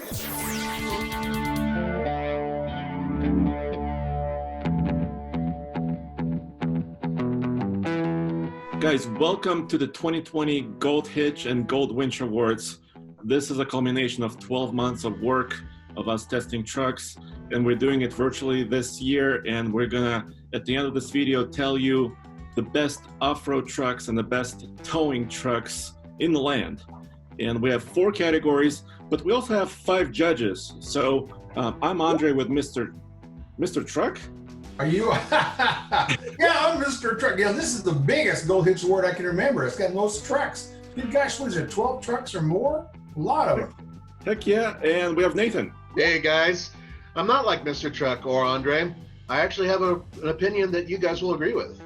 Guys, welcome to the 2020 Gold Hitch and Gold Winch Awards. This is a culmination of 12 months of work of us testing trucks, and we're doing it virtually this year, and we're gonna, at the end of this video, tell you the best off-road trucks and the best towing trucks in the land. And we have 4 categories, but we also have 5 judges. So I'm Andre with Mr. Truck. Are you? Yeah, I'm Mr. Truck. Yeah, this is the biggest Gold Hitch Award I can remember. It's got most trucks. Good gosh, what is it, 12 trucks or more? A lot of them. Heck yeah, and we have Nathan. Hey guys, I'm not like Mr. Truck or Andre. I actually have an opinion that you guys will agree with.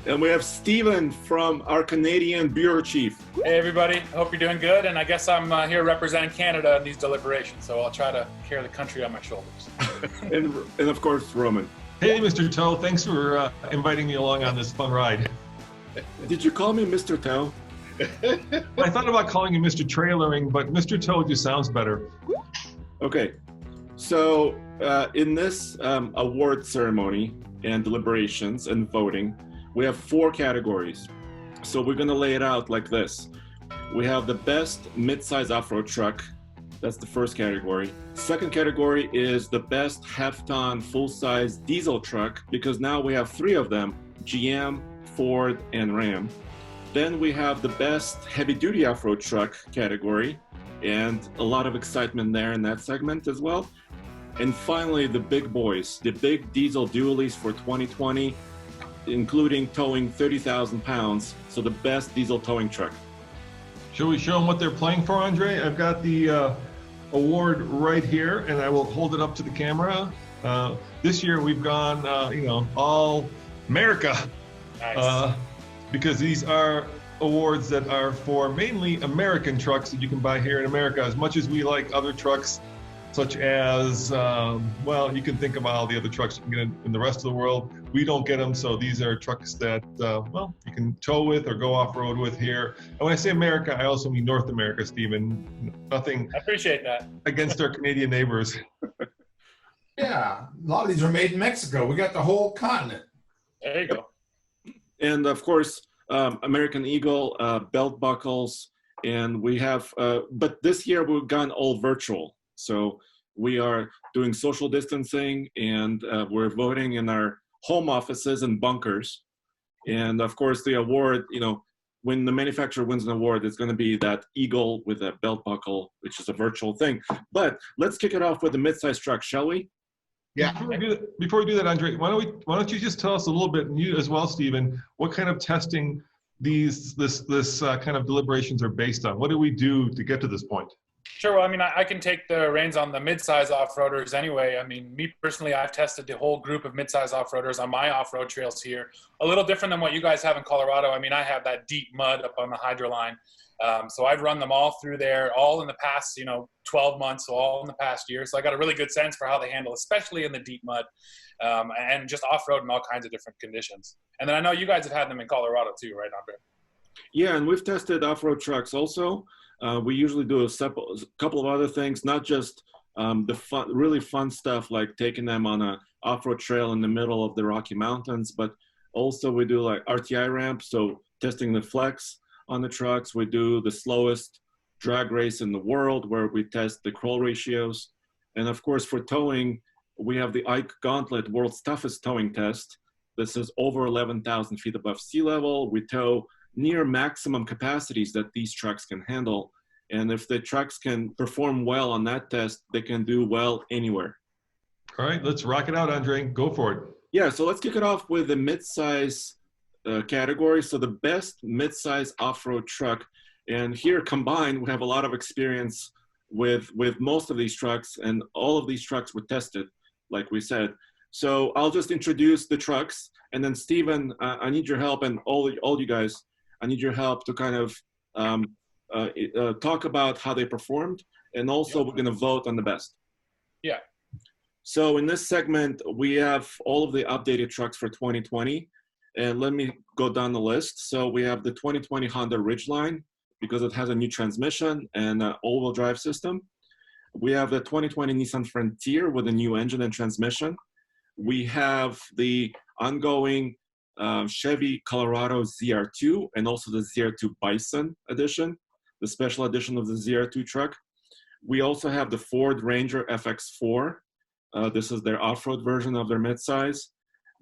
And we have Steven from our Canadian Bureau Chief. Hey everybody, hope you're doing good, and I guess I'm here representing Canada in these deliberations, so I'll try to carry the country on my shoulders. and of course, Roman. Hey, Mr. Toe, thanks for inviting me along on this fun ride. Did you call me Mr. Toe? I thought about calling you Mr. Trailering, but Mr. Toe just sounds better. Okay, so in this award ceremony and deliberations and voting, we have 4 categories. So we're gonna lay it out like this. We have the best midsize off-road truck. That's the first category. Second category is the best half-ton full-size diesel truck, because now we have 3 of them, GM, Ford, and Ram. Then we have the best heavy-duty off-road truck category, and a lot of excitement there in that segment as well. And finally, the big boys, the big diesel dualies for 2020, including towing 30,000 pounds, so the best diesel towing truck. Shall we show them what they're playing for, Andre? I've got the award right here, and I will hold it up to the camera. This year we've gone, all America. Nice. Because these are awards that are for mainly American trucks that you can buy here in America. As much as we like other trucks, such as, you can think about all the other trucks you can get in the rest of the world. We don't get them, so these are trucks that, you can tow with or go off-road with here. And when I say America, I also mean North America, Stephen. Nothing I appreciate that. against our Canadian neighbors. Yeah, a lot of these are made in Mexico. We got the whole continent. There you go. And of course, American Eagle, belt buckles, and we have, but this year we've gone all virtual. So we are doing social distancing, and we're voting in our home offices and bunkers. And of course, the award, when the manufacturer wins an award, it's going to be that Eagle with a belt buckle, which is a virtual thing. But let's kick it off with the midsize truck, shall we? Yeah. Before we do that, Andre, why don't you just tell us a little bit, and you as well, Stephen, what kind of testing this kind of deliberations are based on? What do we do to get to this point? Sure. Well, I can take the reins on the mid-size off-roaders anyway. Me personally, I've tested the whole group of mid-size off-roaders on my off-road trails here. A little different than what you guys have in Colorado. I have that deep mud up on the Hydroline. So I've run them all through there, all in the past, 12 months, so all in the past year. So I got a really good sense for how they handle, especially in the deep mud, and just off-road in all kinds of different conditions. And then I know you guys have had them in Colorado too, right, Andre? Yeah, and we've tested off-road trucks also. We usually do a couple of other things, not just the really fun stuff like taking them on a off-road trail in the middle of the Rocky Mountains, but also we do like RTI ramps, so testing the flex on the trucks. We do the slowest drag race in the world where we test the crawl ratios. And of course, for towing, we have the Ike Gauntlet World's Toughest Towing Test. This is over 11,000 feet above sea level. We tow near maximum capacities that these trucks can handle. And if the trucks can perform well on that test, they can do well anywhere. All right, let's rock it out, Andre. Go for it. Yeah, so let's kick it off with the midsize category. So the best midsize off-road truck. And here combined, we have a lot of experience with most of these trucks, and all of these trucks were tested, like we said. So I'll just introduce the trucks, and then Stephen, I need your help, and all you guys, I need your help to kind of talk about how they performed, and also we're going to vote on the best. Yeah. So in this segment, we have all of the updated trucks for 2020, and let me go down the list. So we have the 2020 Honda Ridgeline, because it has a new transmission and an all-wheel drive system. We have the 2020 Nissan Frontier with a new engine and transmission. We have the ongoing Chevy Colorado ZR2 and also the ZR2 Bison edition, the special edition of the ZR2 truck. We also have the Ford Ranger FX4. This is their off-road version of their midsize.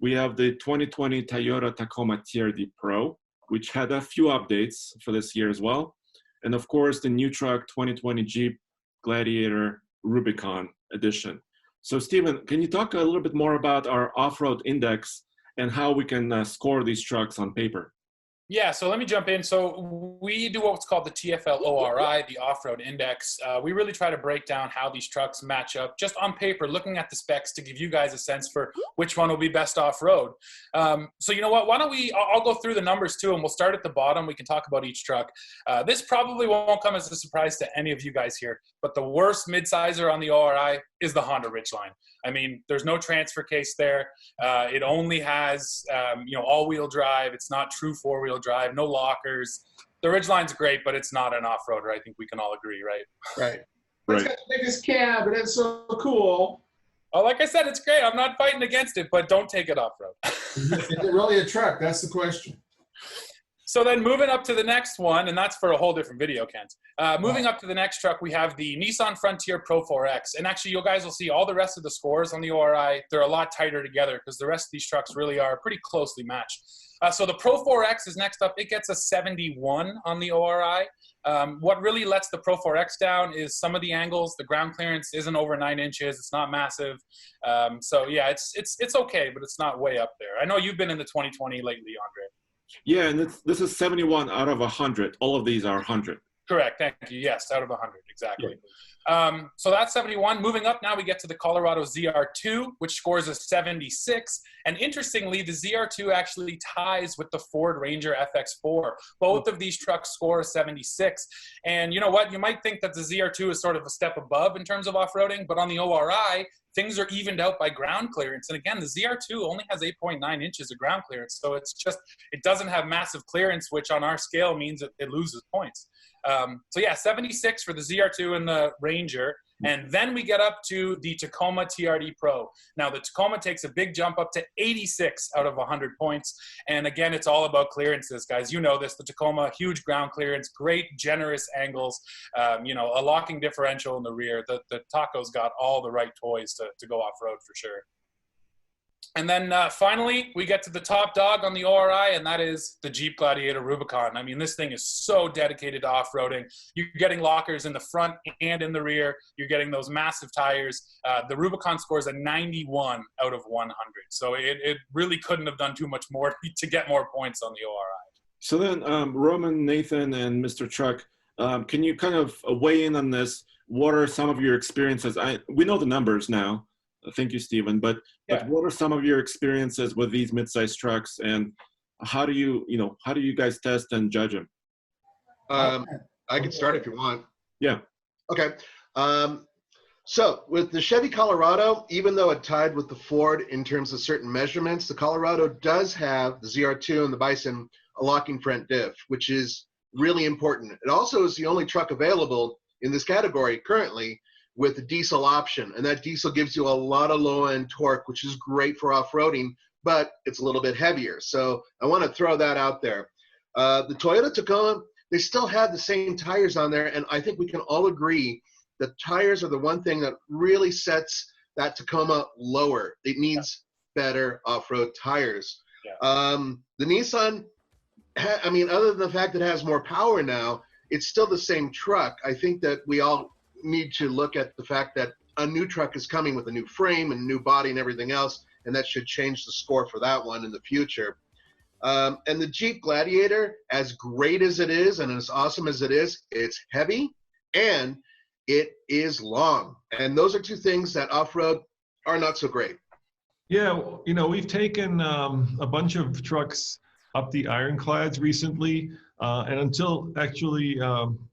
We have the 2020 Toyota Tacoma Trd Pro, which had a few updates for this year as well. And of course, the new truck 2020 Jeep Gladiator Rubicon edition. So Stephen, can you talk a little bit more about our off-road index and how we can score these trucks on paper? Yeah, so let me jump in. So we do what's called the TFL ORI, the off-road index. We really try to break down how these trucks match up just on paper, looking at the specs to give you guys a sense for which one will be best off-road. So you know what, why don't I'll go through the numbers too, and we'll start at the bottom. We can talk about each truck. This probably won't come as a surprise to any of you guys here, but the worst midsizer on the ORI is the Honda Ridgeline. I mean, there's no transfer case there. It only has, all-wheel drive. It's not true four-wheel drive, no lockers. The Ridgeline's great, but it's not an off-roader. I think we can all agree, right? Right. It's got the biggest cab, and it's so cool. Oh, like I said, it's great. I'm not fighting against it, but don't take it off-road. Is it really a truck? That's the question. So then moving up to the next one, and that's for a whole different video, Kent. Moving up to the next truck, we have the Nissan Frontier Pro 4X. And actually, you guys will see all the rest of the scores on the ORI. They're a lot tighter together because the rest of these trucks really are pretty closely matched. So the Pro 4X is next up. It gets a 71 on the ORI. What really lets the Pro 4X down is some of the angles. The ground clearance isn't over 9 inches. It's not massive. So yeah, it's okay, but it's not way up there. I know you've been in the 2020 lately, Andre. Yeah, and this is 71 out of 100. All of these are 100. Correct. Thank you. Yes, out of 100. Exactly. So that's 71. Moving up now, we get to the Colorado ZR2, which scores a 76. And interestingly, the ZR2 actually ties with the Ford Ranger FX4. Both of these trucks score a 76. And you know what? You might think that the ZR2 is sort of a step above in terms of off-roading, but on the ORI, things are evened out by ground clearance. And again, the ZR2 only has 8.9 inches of ground clearance. So it doesn't have massive clearance, which on our scale means it loses points. So yeah, 76 for the ZR2 and the Ranger. And then we get up to the Tacoma Trd Pro. Now the Tacoma takes a big jump up to 86 out of 100 points. And again, it's all about clearances, guys. You know this, the Tacoma, huge ground clearance, great generous angles, a locking differential in the rear. The Taco's got all the right toys to go off-road for sure. And then finally, we get to the top dog on the ORI, and that is the Jeep Gladiator Rubicon. I mean, this thing is so dedicated to off-roading. You're getting lockers in the front and in the rear. You're getting those massive tires. The Rubicon scores a 91 out of 100. So it really couldn't have done too much more to get more points on the ORI. So then, Roman, Nathan, and Mr. Truck, can you kind of weigh in on this? What are some of your experiences? We know the numbers now. Thank you, Stephen. But what are some of your experiences with these midsize trucks, and how do you guys test and judge them? I can start if you want. Yeah. Okay. So with the Chevy Colorado, even though it tied with the Ford in terms of certain measurements, the Colorado does have the ZR2 and the Bison a locking front diff, which is really important. It also is the only truck available in this category currently with the diesel option, and that diesel gives you a lot of low-end torque, which is great for off-roading, but it's a little bit heavier. So I want to throw that out there. The Toyota Tacoma, they still have the same tires on there, and I think we can all agree that tires are the one thing that really sets that Tacoma lower. It needs better off-road tires. The Nissan, other than the fact that it has more power now, it's still the same truck. I think that we all need to look at the fact that a new truck is coming with a new frame and new body and everything else, and that should change the score for that one in the future. And the Jeep Gladiator, as great as it is and as awesome as it is, it's heavy and it is long. And those are two things that off-road are not so great. Yeah, we've taken a bunch of trucks up the ironclads recently. And until actually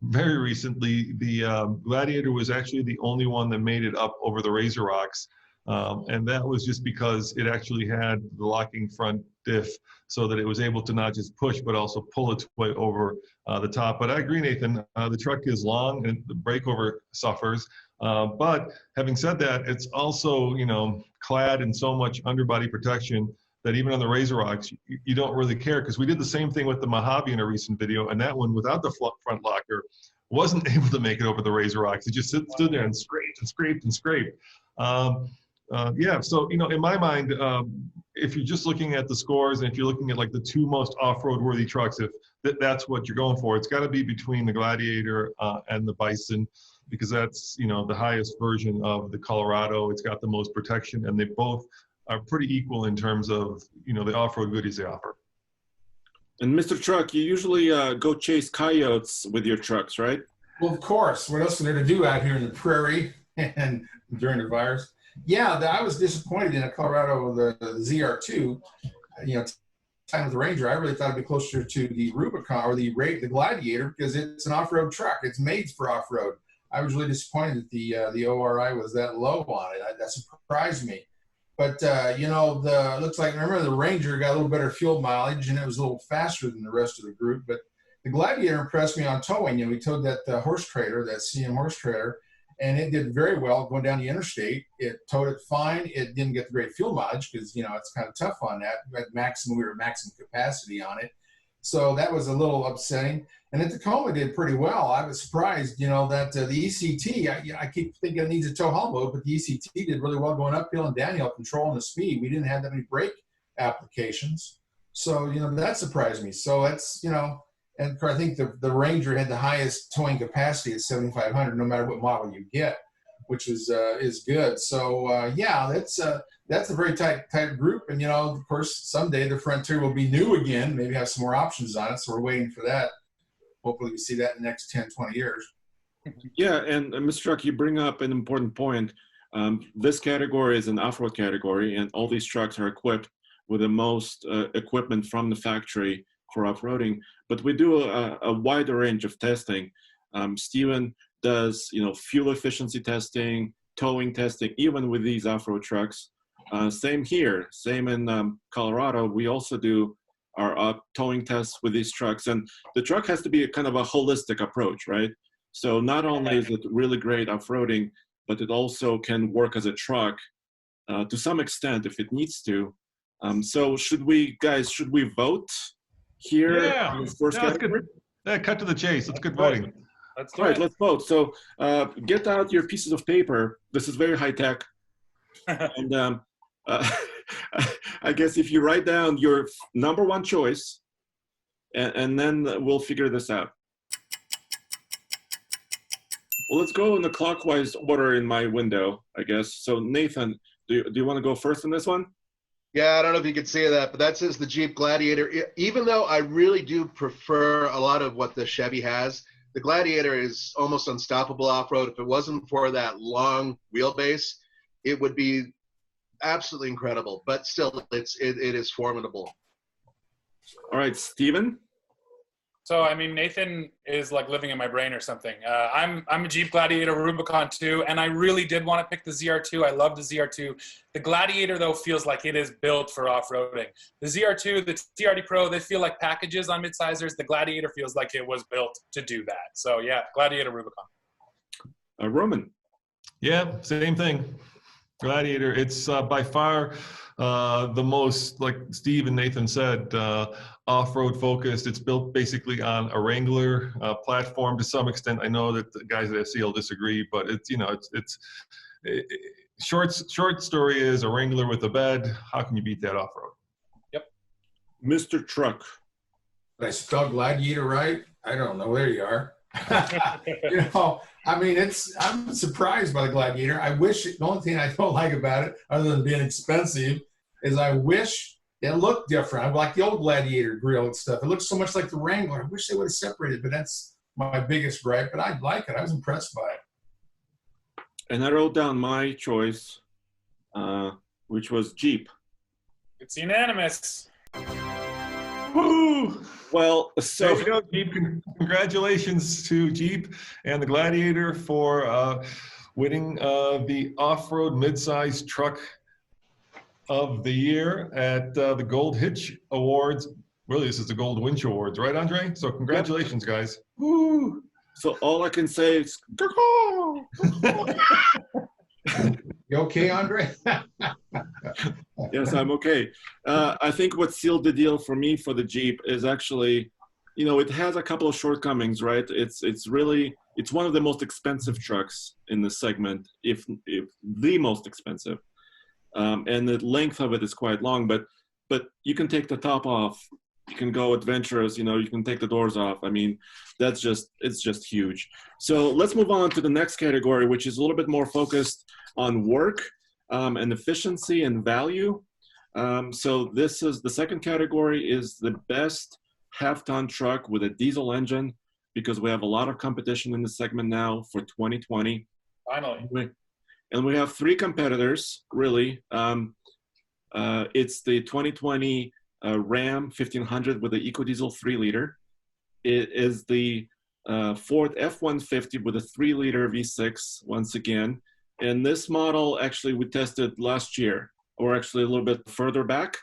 very recently, the Gladiator was actually the only one that made it up over the Razor Rocks. And that was just because it actually had the locking front diff so that it was able to not just push, but also pull its way over the top. But I agree, Nathan, the truck is long and the breakover suffers. But having said that, it's also, you know, clad in so much underbody protection that even on the Razor Rocks, you don't really care, because we did the same thing with the Mojave in a recent video, and that one without the front locker wasn't able to make it over the Razor Rocks. It just stood there and scraped and scraped and scraped. Yeah, so, you know, in my mind, if you're just looking at the scores and if you're looking at like the two most off-road worthy trucks, if that's what you're going for, it's got to be between the Gladiator and the Bison, because that's, you know, the highest version of the Colorado. It's got the most protection, and they both are pretty equal in terms of, you know, the off-road goodies they offer. And Mr. Truck, you usually go chase coyotes with your trucks, right? Well, of course. What else is there to do out here in the prairie and during the virus? Yeah, I was disappointed in a Colorado, the ZR2. You know, time with the Ranger, I really thought it'd be closer to the Rubicon or the Gladiator, because it's an off-road truck. It's made for off-road. I was really disappointed that the ORI was that low on it. That surprised me. But, you know, looks like, remember, the Ranger got a little better fuel mileage, and it was a little faster than the rest of the group. But the Gladiator impressed me on towing. You know, we towed that horse trailer, that CM horse trailer, and it did very well going down the interstate. It towed it fine. It didn't get the great fuel mileage because, you know, it's kind of tough on that. We were at maximum capacity on it. So that was a little upsetting. And the Tacoma did pretty well. I was surprised, you know, that the ECT, I keep thinking it needs a tow haul mode, but the ECT did really well going uphill and downhill, controlling the speed. We didn't have that many brake applications. So, you know, that surprised me. So that's, you know, and I think the Ranger had the highest towing capacity at 7,500, no matter what model you get, which is good. So, yeah, that's a very tight group. And, you know, of course, someday the Frontier will be new again, maybe have some more options on it. So we're waiting for that. Hopefully we see that in the next 10, 20 years. Yeah, and Mr. Truck, you bring up an important point. This category is an off-road category, and all these trucks are equipped with the most equipment from the factory for off-roading. But we do a wider range of testing. Steven does, you know, fuel efficiency testing, towing testing, even with these off-road trucks. Same here, same in Colorado. We also do our towing tests with these trucks, and the truck has to be a kind of a holistic approach, right? So not only is it really great off-roading, but it also can work as a truck to some extent if it needs to. So should we vote here? Yeah, First that's good. Yeah, cut to the chase. That's good voting. All right, let's vote. So get out your pieces of paper. This is very high tech. And I guess if you write down your number one choice, and then we'll figure this out. Well, let's go in the clockwise order in my window, I guess. So Nathan, do you want to go first in this one? Yeah, I don't know if you can see that, but that says the Jeep Gladiator. Even though I really do prefer a lot of what the Chevy has, the Gladiator is almost unstoppable off-road. If it wasn't for that long wheelbase, it would be absolutely incredible. But still, it is formidable. All right, Steven? So, I mean, Nathan is like living in my brain or something. I'm a Jeep Gladiator Rubicon 2, and I really did want to pick the ZR2. I love the ZR2. The Gladiator, though, feels like it is built for off-roading. The ZR2, the TRD Pro, they feel like packages on midsizers. The Gladiator feels like it was built to do that. So, yeah, Gladiator Rubicon. Roman? Yeah, same thing. Gladiator, it's by far the most, like Steve and Nathan said, off-road focused. It's built basically on a Wrangler platform to some extent. I know that the guys at SC will disagree, but it's, you know, short story is a Wrangler with a bed. How can you beat that off-road? Yep. Mr. Truck. Did I spell Gladiator right? I don't know. There you are. You know, I mean, I'm surprised by the Gladiator. I wish, the only thing I don't like about it, other than being expensive, is I wish it looked different. I like the old Gladiator grill and stuff. It looks so much like the Wrangler. I wish they would have separated, but that's my biggest gripe. But I like it. I was impressed by it. And I wrote down my choice, which was Jeep. It's unanimous. Woo! Well, so there you go, Jeep. Congratulations to Jeep and the Gladiator for winning the off-road midsize truck of the year at the Gold Hitch Awards. Really, this is the Gold Winch Awards, right, Andre? So congratulations, guys. Woo! So all I can say is, You okay, Andre? yes, I'm okay. I think what sealed the deal for me for the Jeep is actually, you know, it has a couple of shortcomings, right? It's one of the most expensive trucks in the segment, if the most expensive. And the length of it is quite long, but you can take the top off. You can go adventurous, you know, you can take the doors off. I mean, it's just huge. So let's move on to the next category, which is a little bit more focused on work and efficiency and value. So this is the second category, is the best half-ton truck with a diesel engine, because we have a lot of competition in the segment now for 2020. Finally. And we have three competitors, really. It's the 2020 Ram 1500 with the EcoDiesel 3-liter. It is the Ford F-150 with a 3-liter V6, once again. And this model, actually, we tested last year, or actually a little bit further back.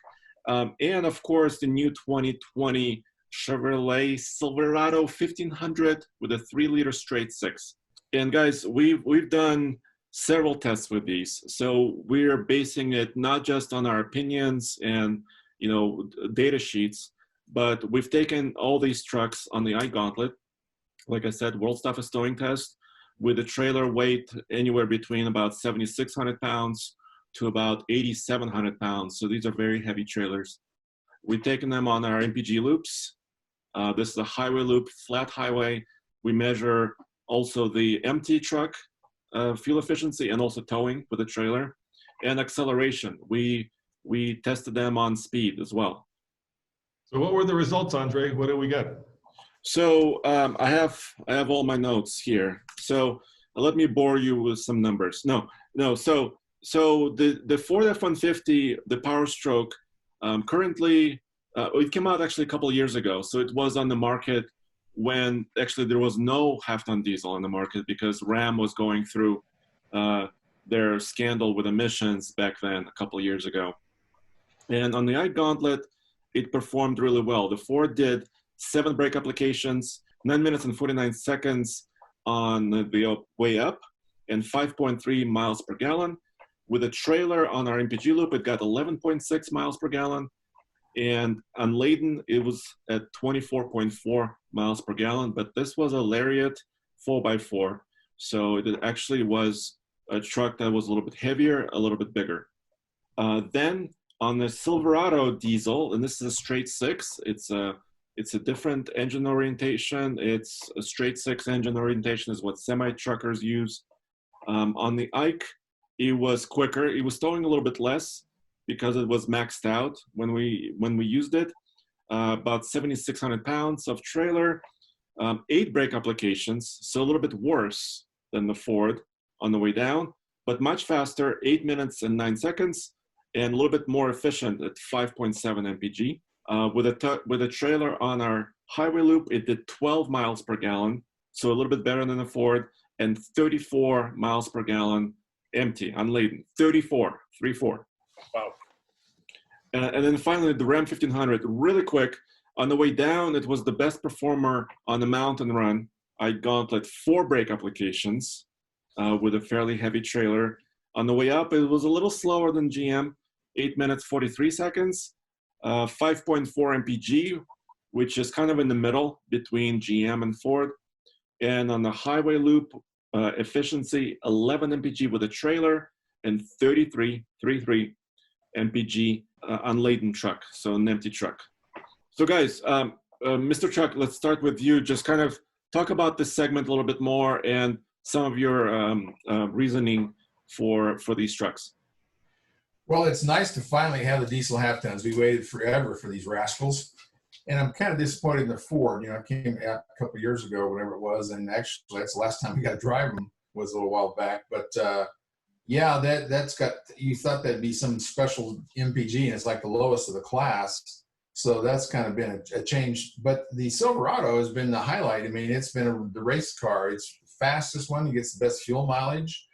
And, of course, the new 2020 Chevrolet Silverado 1500 with a 3-liter straight 6. And, guys, we've done several tests with these. So we're basing it not just on our opinions and, you know, data sheets, but we've taken all these trucks on the iGauntlet, like I said, World's Toughest Towing Test, with a trailer weight anywhere between about 7,600 pounds to about 8,700 pounds. So these are very heavy trailers. We've taken them on our MPG loops. This is a highway loop, flat highway. We measure also the empty truck fuel efficiency and also towing with the trailer, and acceleration. We tested them on speed as well. So what were the results, Andre? What did we get? So I have all my notes here. So let me bore you with some numbers. No. So the Ford F-150, the Power Stroke, currently it came out actually a couple of years ago. So it was on the market when actually there was no half-ton diesel on the market, because Ram was going through their scandal with emissions back then a couple of years ago. And on the iGauntlet, it performed really well. The Ford did 7 brake applications, 9 minutes and 49 seconds on the way up, and 5.3 miles per gallon. With a trailer on our MPG loop, it got 11.6 miles per gallon. And unladen, it was at 24.4 miles per gallon. But this was a Lariat 4x4. So it actually was a truck that was a little bit heavier, a little bit bigger. Then on the Silverado diesel, and this is a straight 6, it's a different engine orientation. It's a straight 6 engine orientation is what semi-truckers use. On the Ike, it was quicker. It was towing a little bit less because it was maxed out when we used it. About 7,600 pounds of trailer, 8 brake applications, so a little bit worse than the Ford on the way down, but much faster, 8 minutes and 9 seconds, and a little bit more efficient at 5.7 mpg. With a trailer on our highway loop, it did 12 miles per gallon, so a little bit better than the Ford, and 34 miles per gallon empty, unladen. 34. Wow. And then finally, the Ram 1500, really quick. On the way down, it was the best performer on the mountain run. iGauntlet 4 brake applications with a fairly heavy trailer. On the way up, it was a little slower than GM, 8 minutes, 43 seconds. 5.4 mpg, which is kind of in the middle between GM and Ford. And on the highway loop, efficiency, 11 mpg with a trailer, and 33 mpg unladen truck, so an empty truck. So guys, Mr. Chuck, let's start with you. Just kind of talk about this segment a little bit more and some of your reasoning for these trucks. Well, it's nice to finally have the diesel half tons. We waited forever for these rascals. And I'm kind of disappointed in the Ford. You know, it came out a couple of years ago, whatever it was. And actually, that's the last time we got to drive them, was a little while back. But yeah, that's got, you thought that'd be some special MPG, and it's like the lowest of the class. So that's kind of been a change. But the Silverado has been the highlight. I mean, it's been the race car. It's the fastest one. It gets the best fuel mileage.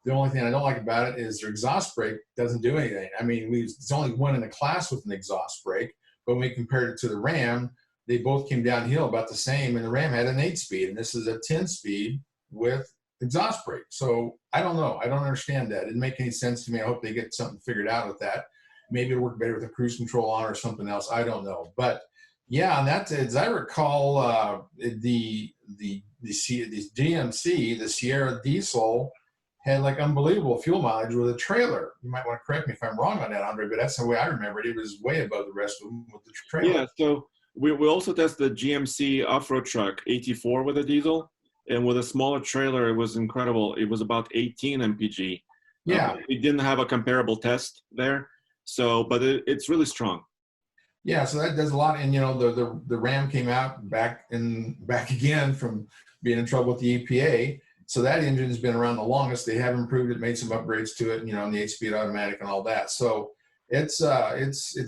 The only thing I don't like about it is their exhaust brake doesn't do anything. I mean, it's only one in the class with an exhaust brake, but when we compared it to the Ram, they both came downhill about the same, and the Ram had an 8-speed, and this is a 10-speed with exhaust brake. So I don't know. I don't understand that. It didn't make any sense to me. I hope they get something figured out with that. Maybe it'll work better with a cruise control on or something else. I don't know. But yeah, and that's, as I recall, the GMC, the Sierra diesel, had like unbelievable fuel mileage with a trailer. You might want to correct me if I'm wrong on that, Andre, but that's the way I remember it. It was way above the rest of them with the trailer. Yeah, so we also tested the GMC off-road truck 84 with a diesel, and with a smaller trailer, it was incredible. It was about 18 mpg. Yeah. We didn't have a comparable test there, so but it's really strong. Yeah, so that does a lot. And, you know, the Ram came out back again from being in trouble with the EPA. So that engine has been around the longest. They have improved it, made some upgrades to it, you know, and the 8-speed automatic and all that. So it's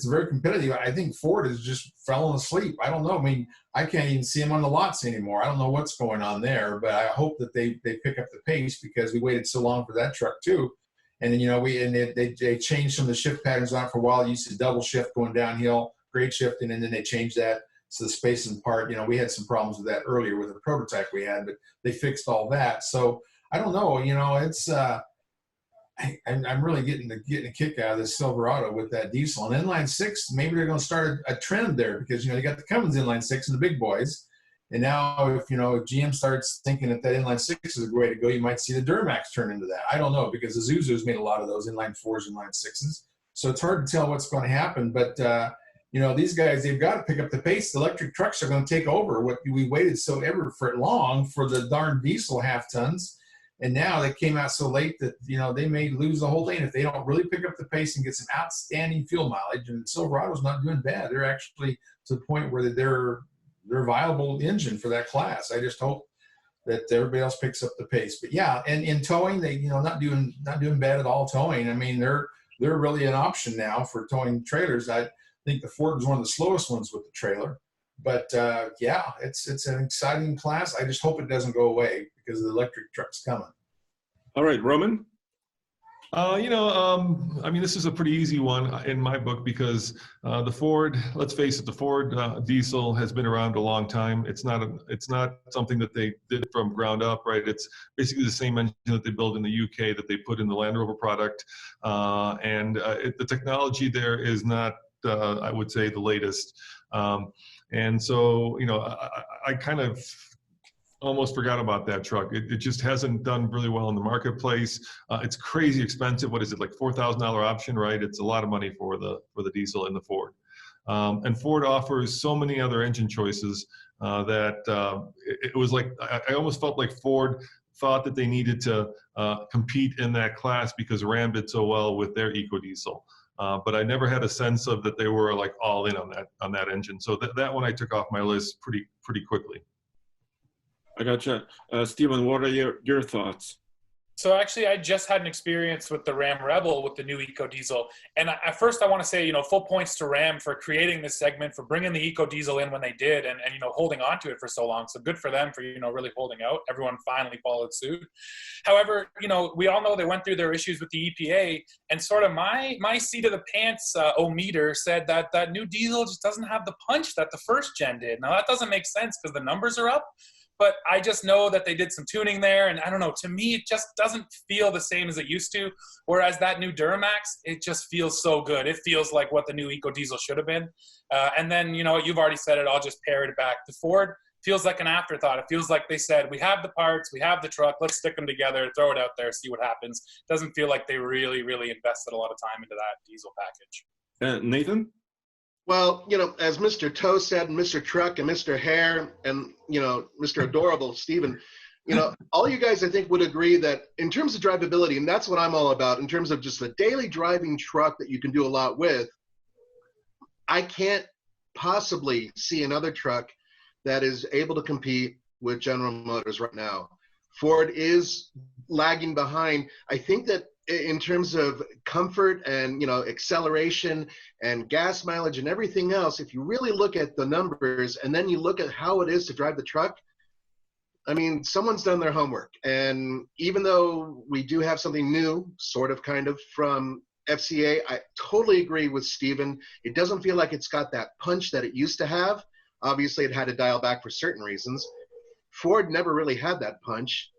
very competitive. I think Ford has just fallen asleep. I don't know. I mean, I can't even see them on the lots anymore. I don't know what's going on there, but I hope that they pick up the pace, because we waited so long for that truck too. And then, you know, they changed some of the shift patterns on it for a while. You used to double shift going downhill, grade shifting, and then they changed that. So the space and part, you know, we had some problems with that earlier with the prototype we had, but they fixed all that. So I don't know, you know, it's, I'm really getting a kick out of this Silverado with that diesel. And inline six, maybe they're going to start a trend there, because, you know, you got the Cummins inline six and the big boys. And now if GM starts thinking that inline six is a way to go, you might see the Duramax turn into that. I don't know, because the Isuzu's made a lot of those inline fours, inline sixes. So it's hard to tell what's going to happen, but, you know, these guys, they've got to pick up the pace. The electric trucks are going to take over. What we waited so ever for long for the darn diesel half tons. And now they came out so late that, you know, they may lose the whole thing if they don't really pick up the pace and get some outstanding fuel mileage. And Silverado's not doing bad. They're actually to the point where they're a viable engine for that class. I just hope that everybody else picks up the pace. But yeah, and in towing, they, you know, not doing bad at all towing. I mean, they're really an option now for towing trailers. I think the Ford was one of the slowest ones with the trailer. But yeah, it's an exciting class. I just hope it doesn't go away, because the electric truck's coming. All right, Roman? You know, I mean, this is a pretty easy one in my book, because the Ford, let's face it, the Ford diesel has been around a long time. It's not something that they did from ground up, right? It's basically the same engine that they build in the UK that they put in the Land Rover product. The technology there is not, I would say, the latest. And so, you know, I kind of almost forgot about that truck. It just hasn't done really well in the marketplace. It's crazy expensive. What is it, like $4,000 option, right? It's a lot of money for the diesel in the Ford. And Ford offers so many other engine choices that it was like, I almost felt like Ford thought that they needed to compete in that class because Ram did so well with their EcoDiesel. But I never had a sense of that they were like all in on that engine. So that one I took off my list pretty quickly. I gotcha. Stephen, what are your thoughts? So actually, I just had an experience with the Ram Rebel with the new EcoDiesel. And at first I want to say, you know, full points to Ram for creating this segment, for bringing the EcoDiesel in when they did, and you know, holding on to it for so long. So good for them for, you know, really holding out. Everyone finally followed suit. However, you know, we all know they went through their issues with the EPA, and sort of my seat of the pants o-meter said that new diesel just doesn't have the punch that the first gen did. Now that doesn't make sense because the numbers are up. But I just know that they did some tuning there, and I don't know, to me, it just doesn't feel the same as it used to, whereas that new Duramax, it just feels so good. It feels like what the new EcoDiesel should have been. And then, you know, you've already said it, I'll just parrot it back. The Ford feels like an afterthought. It feels like they said, we have the parts, we have the truck, let's stick them together, throw it out there, see what happens. Doesn't feel like they really, really invested a lot of time into that diesel package. Nathan? Well, you know, as Mr. Toe said, and Mr. Truck and Mr. Hair and, you know, Mr. Adorable, Stephen, you know, all you guys, I think, would agree that in terms of drivability, and that's what I'm all about, in terms of just a daily driving truck that you can do a lot with, I can't possibly see another truck that is able to compete with General Motors right now. Ford is lagging behind. I think that in terms of comfort and, you know, acceleration and gas mileage and everything else, if you really look at the numbers and then you look at how it is to drive the truck, I mean, someone's done their homework. And even though we do have something new, sort of, kind of, from FCA, I totally agree with Steven. It doesn't feel like it's got that punch that it used to have. Obviously, it had to dial back for certain reasons. Ford never really had that punch.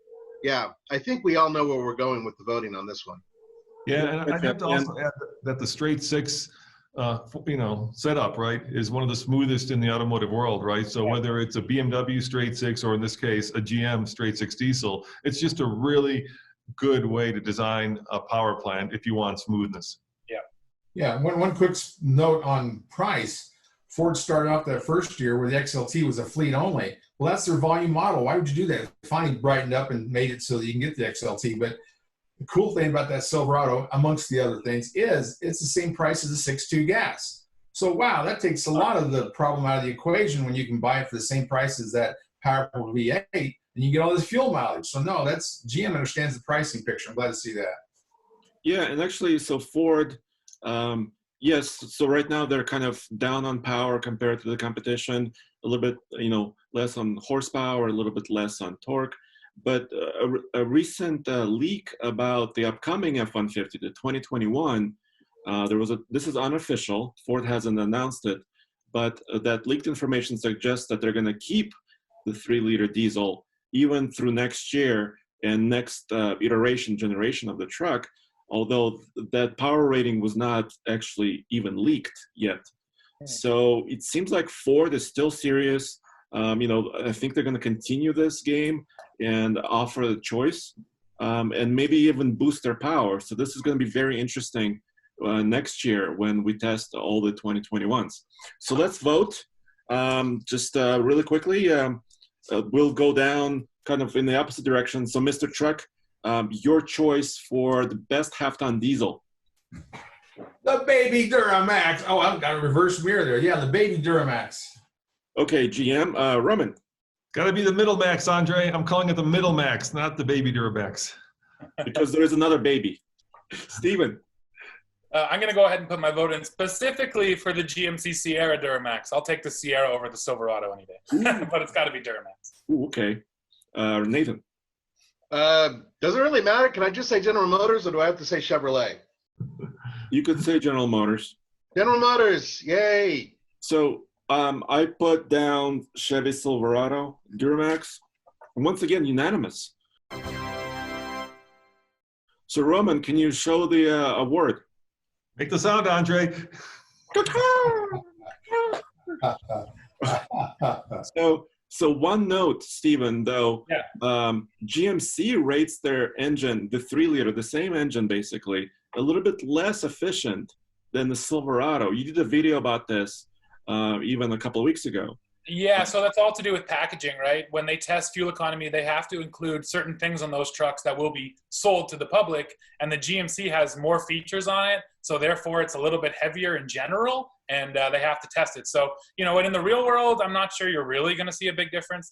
Yeah, I think we all know where we're going with the voting on this one. Yeah, and I'd have to also add that the straight six, setup, right, is one of the smoothest in the automotive world, right? So whether it's a BMW straight six or in this case a GM straight six diesel, it's just a really good way to design a power plant if you want smoothness. Yeah. Yeah. One quick note on price. Ford started off that first year where the XLT was a fleet only. Well, that's their volume model. Why would you do that? It finally brightened up and made it so that you can get the XLT. But the cool thing about that Silverado, amongst the other things, is it's the same price as a 6.2 gas. So, wow, that takes a lot of the problem out of the equation when you can buy it for the same price as that powerful V8, and you get all this fuel mileage. So, no, GM understands the pricing picture. I'm glad to see that. Yeah, and actually, so Ford, yes, so right now they're kind of down on power compared to the competition, a little bit, less on horsepower, a little bit less on torque. But a recent leak about the upcoming F-150, the 2021, this is unofficial, Ford hasn't announced it, but that leaked information suggests that they're going to keep the 3-liter diesel even through next year and next generation of the truck, although that power rating was not actually even leaked yet. So it seems like Ford is still serious. I think they're going to continue this game and offer the choice and maybe even boost their power. So this is going to be very interesting next year when we test all the 2021s. So let's vote. Just really quickly, we'll go down kind of in the opposite direction. So Mr. Truck, your choice for the best half-ton diesel. The baby Duramax. Oh, I've got a reverse mirror there. Yeah, the baby Duramax. Okay, GM, Roman. Got to be the middle max, Andre. I'm calling it the middle max, not the baby Duramax. Because there is another baby. Steven. I'm going to go ahead and put my vote in specifically for the GMC Sierra Duramax. I'll take the Sierra over the Silverado any day, but it's got to be Duramax. Ooh, okay. Nathan. Doesn't really matter. Can I just say General Motors, or do I have to say Chevrolet? You could say General Motors. General Motors, yay! So I put down Chevy Silverado Duramax. And once again, unanimous. So Roman, can you show the award? Make the sound, Andre. So one note, Steven, though, yeah. GMC rates their engine, the 3-liter, the same engine basically, a little bit less efficient than the Silverado. You did a video about this even a couple of weeks ago. Yeah, so that's all to do with packaging, right? When they test fuel economy, they have to include certain things on those trucks that will be sold to the public, and the GMC has more features on it, so therefore it's a little bit heavier in general, and they have to test it. So, in the real world, I'm not sure you're really going to see a big difference,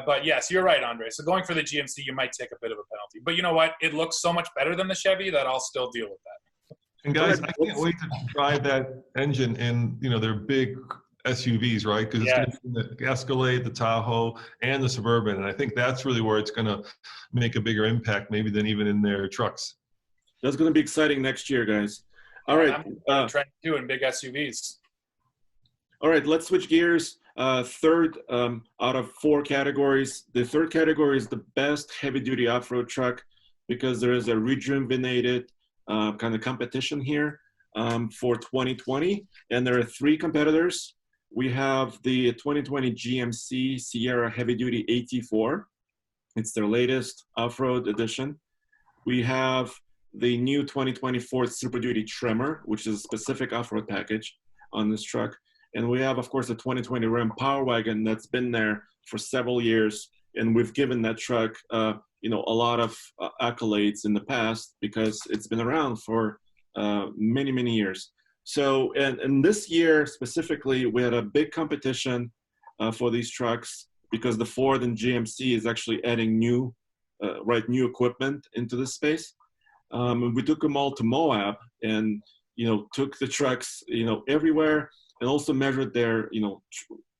but yes, you're right, Andre. So going for the GMC, you might take a bit of a penalty. But you know what? It looks so much better than the Chevy that I'll still deal with that. And guys, I can't wait to drive that engine in, their big SUVs, right? Because it's going to be the Escalade, the Tahoe, and the Suburban. And I think that's really where it's going to make a bigger impact maybe than even in their trucks. That's going to be exciting next year, guys. All right. I'm trying to do in big SUVs. All right, let's switch gears. Third out of 4 categories. The third category is the best heavy-duty off-road truck because there is a rejuvenated kind of competition here for 2020. And there are 3 competitors. We have the 2020 GMC Sierra Heavy Duty AT4. It's their latest off-road edition. We have the new 2020 Ford Super Duty Tremor, which is a specific off-road package on this truck. And we have, of course, the 2020 Ram Power Wagon that's been there for several years. And we've given that truck, a lot of accolades in the past because it's been around for many, many years. So, and this year specifically, we had a big competition for these trucks because the Ford and GMC is actually adding new equipment into this space. And we took them all to Moab and, took the trucks, everywhere and also measured their,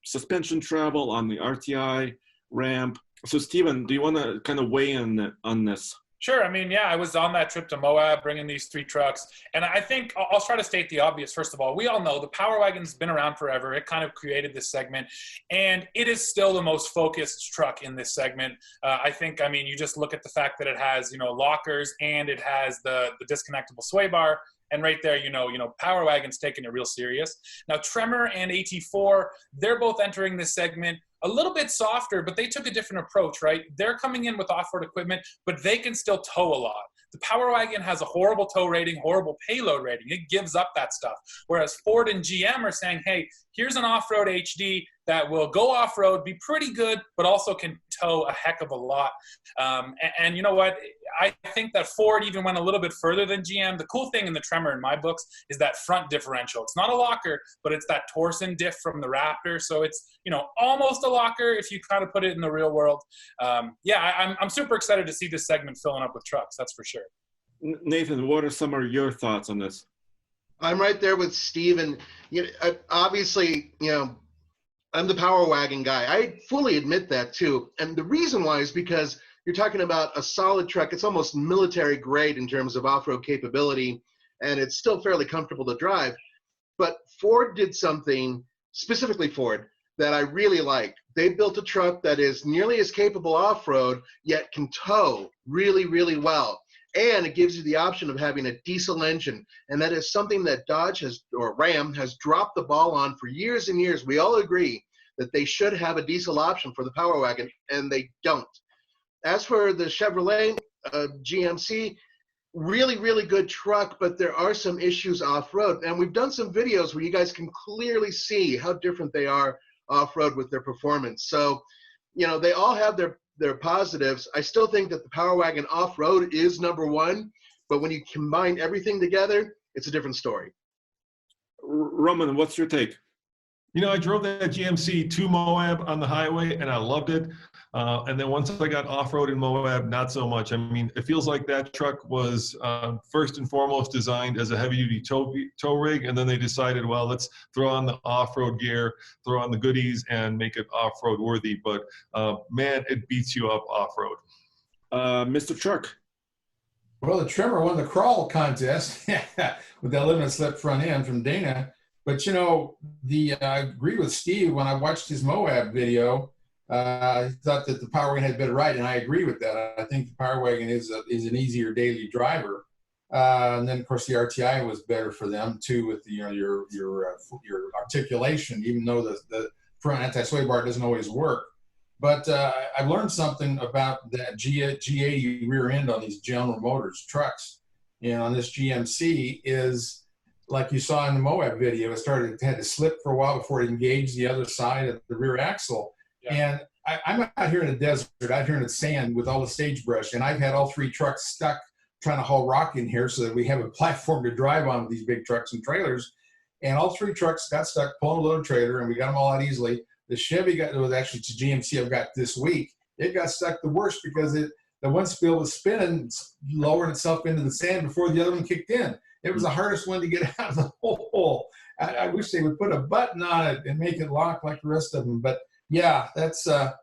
suspension travel on the RTI ramp So Steven, do you want to kind of weigh in on this? Sure. I mean, yeah, I was on that trip to Moab bringing these 3 trucks. And I think I'll try to state the obvious. First of all, we all know the Power Wagon's been around forever. It kind of created this segment. And it is still the most focused truck in this segment. I think, I mean, you just look at the fact that it has, lockers and it has the disconnectable sway bar. And right there, Power Wagon's taking it real serious. Now, Tremor and AT4, they're both entering this segment a little bit softer, but they took a different approach, right? They're coming in with off-road equipment, but they can still tow a lot. The Power Wagon has a horrible tow rating, horrible payload rating. It gives up that stuff. Whereas Ford and GM are saying, hey, here's an off-road HD that will go off-road, be pretty good, but also can tow a heck of a lot. And you know what? I think that Ford even went a little bit further than GM. The cool thing in the Tremor in my books is that front differential. It's not a locker, but it's that torsion diff from the Raptor. So it's, almost a locker if you kind of put it in the real world. I'm super excited to see this segment filling up with trucks. That's for sure. Nathan, what are some of your thoughts on this? I'm right there with Steve, and obviously, I'm the Power Wagon guy. I fully admit that too, and the reason why is because you're talking about a solid truck. It's almost military grade in terms of off-road capability, and it's still fairly comfortable to drive. But Ford did something, specifically Ford, that I really liked. They built a truck that is nearly as capable off-road, yet can tow really, really well. And it gives you the option of having a diesel engine. And that is something that Ram has dropped the ball on for years and years. We all agree that they should have a diesel option for the Power Wagon, and they don't. As for the Chevrolet GMC, really, really good truck, but there are some issues off-road. And we've done some videos where you guys can clearly see how different they are off-road with their performance. So, they all have their positives. I still think that the Power Wagon off-road is number one, but when you combine everything together, it's a different story. Roman, what's your take? I drove that GMC to Moab on the highway, and I loved it. And then once I got off-road in Moab, not so much. I mean, it feels like that truck was first and foremost designed as a heavy-duty tow rig, and then they decided, well, let's throw on the off-road gear, throw on the goodies, and make it off-road worthy. But, man, it beats you up off-road. Mr. Truck. Well, the Tremor won the crawl contest with that limited slip front end from Dana. But, I agree with Steve. When I watched his Moab video, I thought that the Power Wagon had better ride, and I agree with that. I think the Power Wagon is an easier daily driver. And then, of course, the RTI was better for them, too, with your articulation, even though the front anti-sway bar doesn't always work. But I've learned something about that G80 rear end on these General Motors trucks. And on this GMC is, like you saw in the Moab video, it had to slip for a while before it engaged the other side of the rear axle. Yeah. And I'm out here in the desert, out here in the sand with all the sagebrush, and I've had all 3 trucks stuck trying to haul rock in here so that we have a platform to drive on with these big trucks and trailers. And all 3 trucks got stuck pulling a load trailer, and we got them all out easily. The Chevy was actually to GMC I've got this week. It got stuck the worst because the one spill was spinning, lowering itself into the sand before the other one kicked in. It was the hardest one to get out of the hole. I wish they would put a button on it and make it lock like the rest of them. But yeah, it's an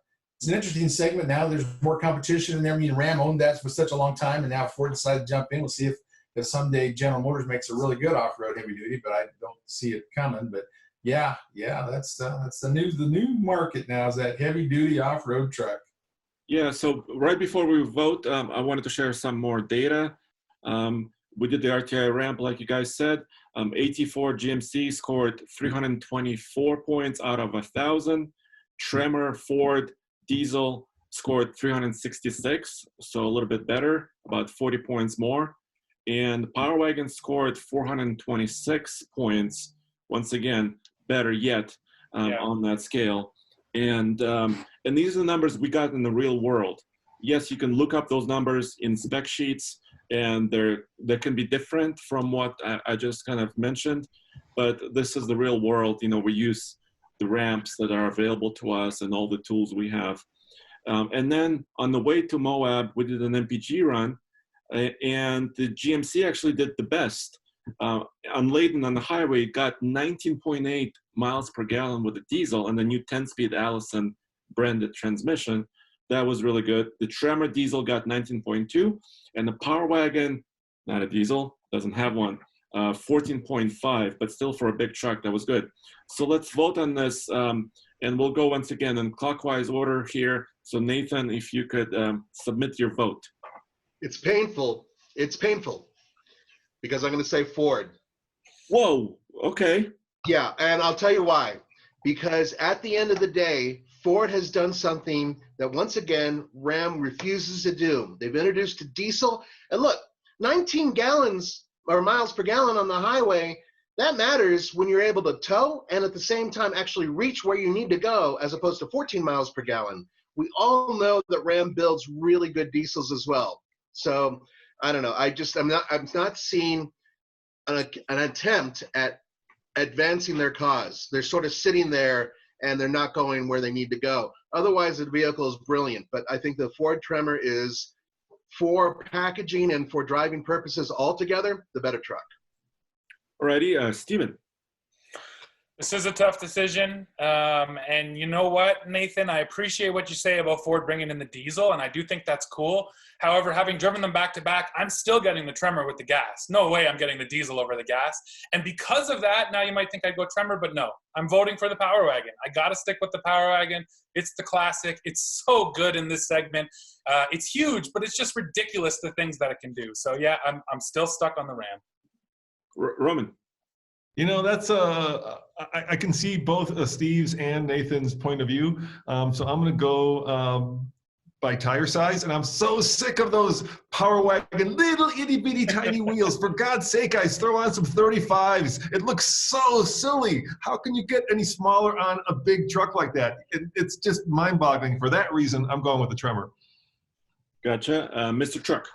interesting segment. Now there's more competition in there. I mean, Ram owned that for such a long time, and now Ford decided to jump in. We'll see if someday General Motors makes a really good off-road heavy duty, but I don't see it coming. But yeah, that's the new market now, is that heavy duty off-road truck. Yeah. So right before we vote, I wanted to share some more data. We did the RTI ramp, like you guys said. 84 GMC scored 324 points out of 1,000. Tremor Ford diesel scored 366, so a little bit better, about 40 points more. And Power Wagon scored 426 points, once again, better yet on that scale. And these are the numbers we got in the real world. Yes, you can look up those numbers in spec sheets, and they can be different from what I just kind of mentioned, but this is the real world. We use the ramps that are available to us and all the tools we have. And then on the way to Moab, we did an MPG run, and the GMC actually did the best. On Layton on the highway, got 19.8 miles per gallon with the diesel and the new 10-speed Allison branded transmission. That was really good. The Tremor diesel got 19.2, and the Power Wagon, not a diesel, doesn't have one, 14.5, but still for a big truck, that was good. So let's vote on this, and we'll go once again in clockwise order here. So Nathan, if you could submit your vote. It's painful. It's painful because I'm going to say Ford. Whoa, okay. Yeah, and I'll tell you why. Because at the end of the day, Ford has done something that once again Ram refuses to do. They've introduced a diesel, and look, 19 gallons or miles per gallon on the highway, that matters when you're able to tow and at the same time actually reach where you need to go, as opposed to 14 miles per gallon. We all know that Ram builds really good diesels as well. So I don't know. I'm not seeing an attempt at advancing their cause. They're sort of sitting there and they're not going where they need to go. Otherwise, the vehicle is brilliant. But I think the Ford Tremor is, for packaging and for driving purposes altogether, the better truck. Alrighty, Steven. This is a tough decision. And you know what, Nathan? I appreciate what you say about Ford bringing in the diesel, and I do think that's cool. However, having driven them back to back, I'm still getting the Tremor with the gas. No way I'm getting the diesel over the gas. And because of that, now you might think I'd go Tremor, but no. I'm voting for the Power Wagon. I got to stick with the Power Wagon. It's the classic. It's so good in this segment. It's huge, but it's just ridiculous the things that it can do. So, yeah, I'm still stuck on the Ram. Roman. You know, that's I can see both Steve's and Nathan's point of view. So I'm going to go by tire size, and I'm so sick of those Power Wagon little itty bitty tiny wheels. For God's sake, guys, throw on some 35s. It looks so silly. How can you get any smaller on a big truck like that? It's just mind-boggling. For that reason, I'm going with the Tremor. Gotcha. Mr. Truck.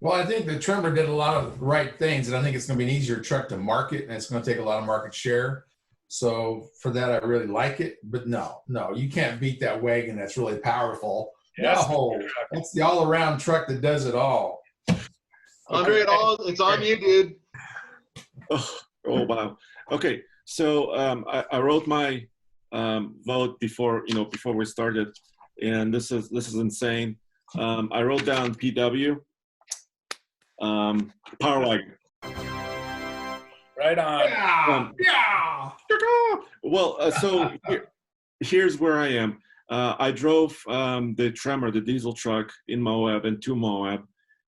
Well, I think the Tremor did a lot of right things, and I think it's going to be an easier truck to market, and it's going to take a lot of market share. So for that, I really like it. But no, you can't beat that wagon. That's really powerful. Yes. No, that's the all-around truck that does it all. Andre, it's on you, dude. Oh wow. Okay, so I wrote my vote before we started, and this is insane. I wrote down PW. Power Wagon. Right on. Yeah. Well, so here's where I am. I drove the Tremor, the diesel truck, in Moab and to Moab,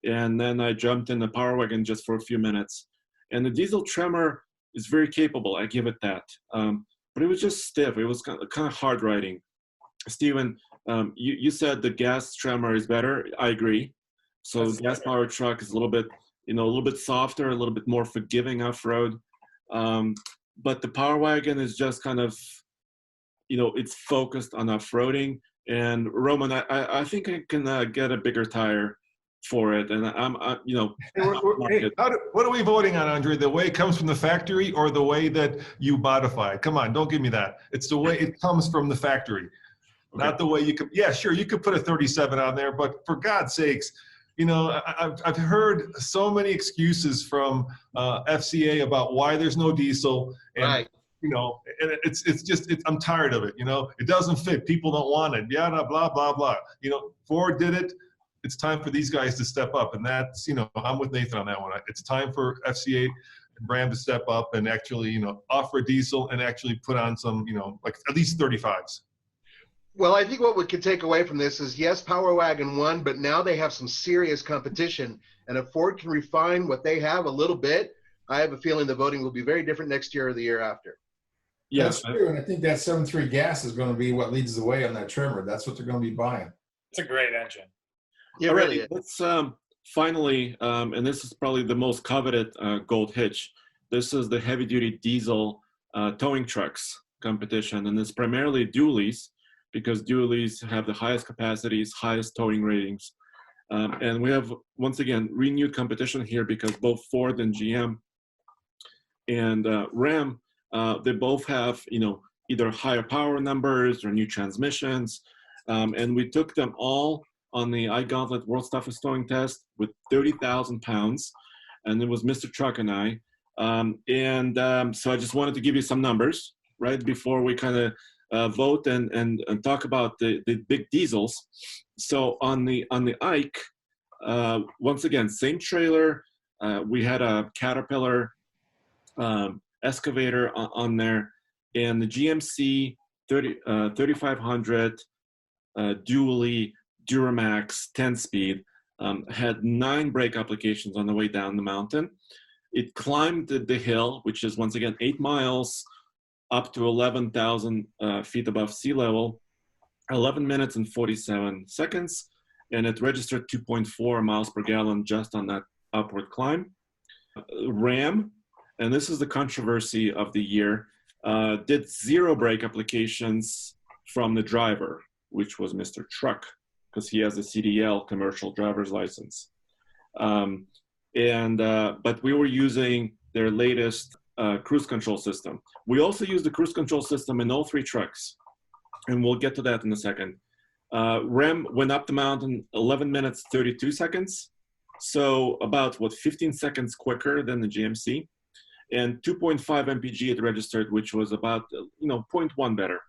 and then I jumped in the Power Wagon just for a few minutes. And the diesel Tremor is very capable. I give it that. But it was just stiff. It was kind of hard riding. Steven, you said the gas Tremor is better. I agree. So the gas powered truck is a little bit softer, a little bit more forgiving off-road. But the Power Wagon is just kind of, it's focused on off-roading. And Roman, I think I can get a bigger tire for it. And what are we voting on, Andre? The way it comes from the factory or the way that you modify? Come on, don't give me that. It's the way it comes from the factory, not the way you could. Yeah, sure, you could put a 37 on there, but for God's sakes. I've heard so many excuses from FCA about why there's no diesel, and right. And I'm tired of it. It doesn't fit. People don't want it. Yeah, blah blah blah. Ford did it. It's time for these guys to step up, and that's I'm with Nathan on that one. It's time for FCA and Ram to step up and actually offer a diesel and actually put on some like at least 35s. Well, I think what we could take away from this is, yes, Power Wagon won, but now they have some serious competition. And if Ford can refine what they have a little bit, I have a feeling the voting will be very different next year or the year after. Yes, that's true. And I think that 7.3 gas is going to be what leads the way on that Tremor. That's what they're going to be buying. It's a great engine. Yeah, really is. Let's finally, and this is probably the most coveted gold hitch. This is the heavy-duty diesel towing trucks competition, and it's primarily dualies, because dualies have the highest capacities, highest towing ratings. And we have, once again, renewed competition here because both Ford and GM and Ram, they both have, either higher power numbers or new transmissions. And we took them all on the iGauntlet World's Toughest Towing Test with 30,000 pounds. And it was Mr. Truck and I. So I just wanted to give you some numbers, right, before we kind of vote and talk about the big diesels. So on the Ike, once again, same trailer. We had a Caterpillar excavator on there, and the GMC 3500 dually Duramax 10-speed had 9 brake applications on the way down the mountain. It climbed the hill, which is once again 8 miles up to 11,000 feet above sea level, 11 minutes and 47 seconds, and it registered 2.4 miles per gallon just on that upward climb. Ram, and this is the controversy of the year, did 0 brake applications from the driver, which was Mr. Truck, because he has a CDL, commercial driver's license. But we were using their latest cruise control system. We also use the cruise control system in all 3 trucks, and we'll get to that in a second. Ram went up the mountain 11 minutes, 32 seconds. So about, 15 seconds quicker than the GMC. And 2.5 mpg it registered, which was about, 0.1 better.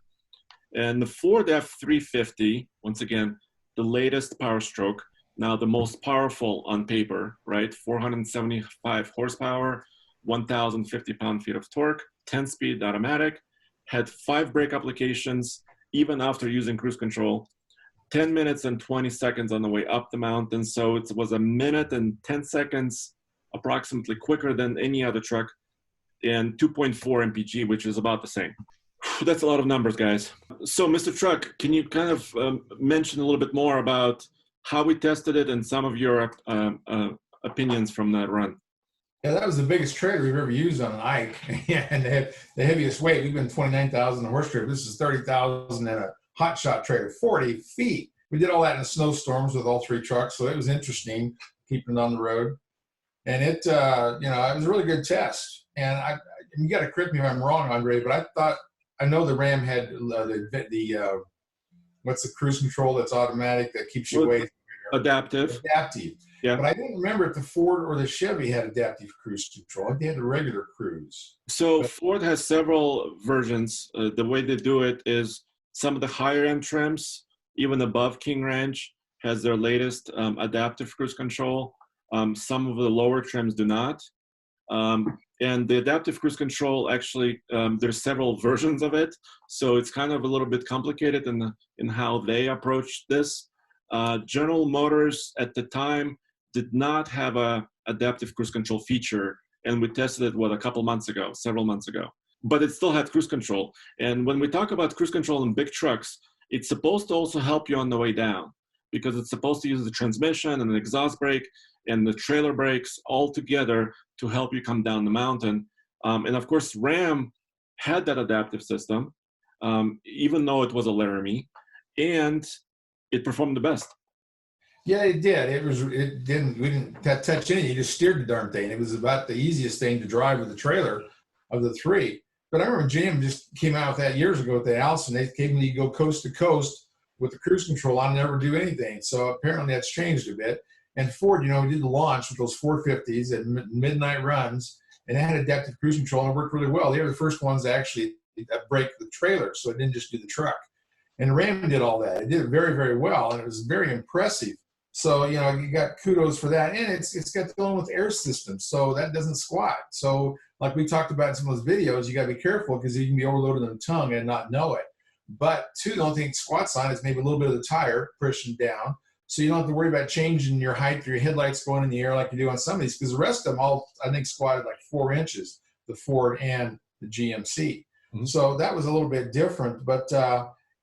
And the Ford F350, once again, the latest Power Stroke, now the most powerful on paper, right? 475 horsepower, 1,050 pound-feet of torque, 10-speed automatic, had 5 brake applications, even after using cruise control, 10 minutes and 20 seconds on the way up the mountain. So it was 1 minute and 10 seconds, approximately quicker than any other truck, and 2.4 mpg, which is about the same. That's a lot of numbers, guys. So, Mr. Truck, can you kind of mention a little bit more about how we tested it and some of your opinions from that run? Yeah, that was the biggest trailer we've ever used on an Ike. And they have the heaviest weight. We've been 29,000 horse trailer. This is 30,000 and a hot shot trailer, 40 feet. We did all that in the snowstorms with all 3 trucks, so it was interesting keeping it on the road. And it, it was a really good test. And you got to correct me if I'm wrong, Andre, but I know the Ram had what's the cruise control that's automatic that keeps you away? Adaptive. Yeah. But I didn't remember if the Ford or the Chevy had adaptive cruise control. I think they had the regular cruise. So Ford has several versions. The way they do it is some of the higher end trims, even above King Ranch, has their latest adaptive cruise control. Some of the lower trims do not. And the adaptive cruise control, actually, there's several versions of it. So it's kind of a little bit complicated in how they approach this. General Motors at the time did not have a adaptive cruise control feature. And we tested it, several months ago. But it still had cruise control. And when we talk about cruise control in big trucks, it's supposed to also help you on the way down, because it's supposed to use the transmission and the exhaust brake and the trailer brakes all together to help you come down the mountain. And of course, Ram had that adaptive system, even though it was a Laramie, and it performed the best. Yeah, it did. We didn't touch anything. You just steered the darn thing. It was about the easiest thing to drive with the trailer of the 3. But I remember GM just came out with that years ago with the Allison. They gave me to go coast to coast with the cruise control on, never do anything. So apparently that's changed a bit. And Ford, we did the launch with those 450s at midnight runs, and it had adaptive cruise control, and it worked really well. They were the first ones to actually brake the trailer, so it didn't just do the truck. And Ram did all that. It did it very, very well, and it was very impressive. So, you got kudos for that. And it's got going with air systems, so that doesn't squat. So, like we talked about in some of those videos, you got to be careful because you can be overloaded on the tongue and not know it. But, 2, the only thing it squats on is maybe a little bit of the tire pushing down. So you don't have to worry about changing your height or your headlights going in the air like you do on some of these, because the rest of them all, I think, squatted like 4 inches, the Ford and the GMC. Mm-hmm. So that was a little bit different. But,